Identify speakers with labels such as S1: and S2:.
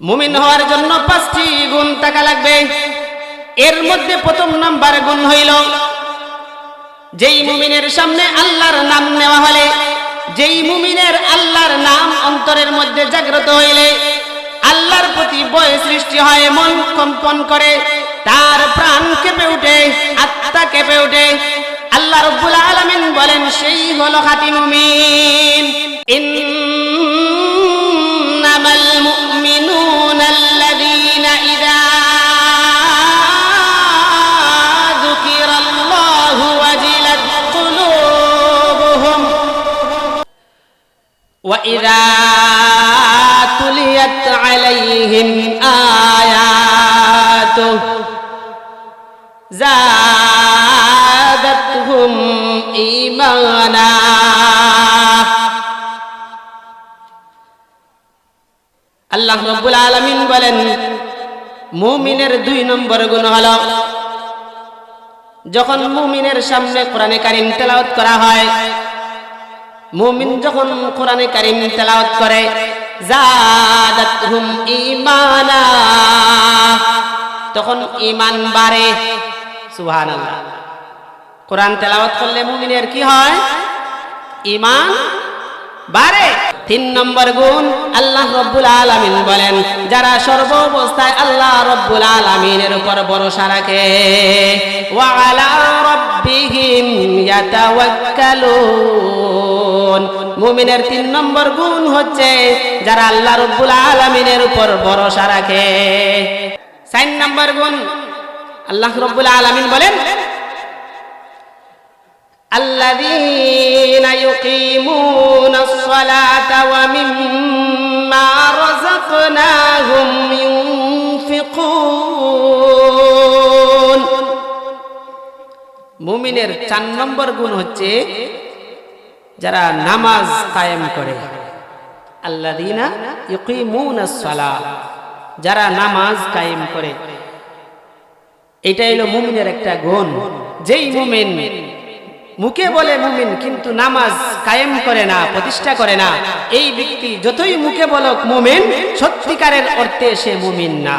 S1: মুমিন হওয়ার জন্য 5টি গুণ থাকা লাগবে। এর মধ্যে প্রথম নাম্বার গুণ হইল, যেই মুমিনের সামনে আল্লাহর নাম নেওয়া হলে, যেই মুমিনের আল্লাহর নাম অন্তরের মধ্যে জাগ্রত হইলে আল্লাহর প্রতি ভয় সৃষ্টি হয়, মন কম্পন করে, তার প্রাণ কেঁপে ওঠে, আত্মা কেঁপে ওঠে। আল্লাহ রাব্বুল আলামিন বলেন সেই হলো খাঁটি মুমিন। ইন্নামাল মুমিনুনা আল্লাযীনা ইযা যুকিরাল্লাহু ওয়াজিলাত কুলুবুহুম ওয়া ইযা তুলিয়াত আলাইহিম আয়াতুহু যাদাতহুম ঈমানা। আল্লাহ রাব্বুল আলামিন বলেন মুমিনের 2 নম্বর গুণ হলো, যখন মুমিনের সামনে কোরআনে কারীম তেলাওয়াত করা হয়, মুমিন যখন কোরআনে কারীম তেলাওয়াত করে, যাদাতহুম ঈমানা, তখন ঈমান বাড়ে। সুবহানাল্লাহ। কোরআন তেলাওয়াত করলে মুমিনের কি হয়? ঈমান বাড়ে। 3 নম্বর গুণ, আল্লাহ রাব্বুল আলামিন বলেন যারা সর্ব অবস্থায় আল্লাহ রাব্বুল আলামিনের উপর ভরসা রাখে, ওয়া আলা রাব্বিহিম ইয়াতাওয়াক্কালুন, মুমিনের 3 নম্বর গুণ হচ্ছে যারা আল্লাহ রাব্বুল আলামিনের উপর ভরসা রাখে। 4 নম্বর গুণ, আল্লাহ রাব্বুল আলামিন বলেন الذين يقيمون الصلاة ومما رزقناهم ينفقون, মুমিনের 4 নম্বর গুণ হচ্ছে যারা নামাজ কায়েম করে। আল্লাযীনা ইউকিমুনাস সালাহ, যারা নামাজ কায়েম করে, এটা হলো মুমিনের একটা গুণ। যেই মুমিন মুখে বলে মুমিন কিন্তু নামাজ কায়েম করে না, প্রতিষ্ঠা করে না, এই ব্যক্তি যতই মুখে বলুক মুমিন, সত্যিকারের অর্থে সে মুমিন না।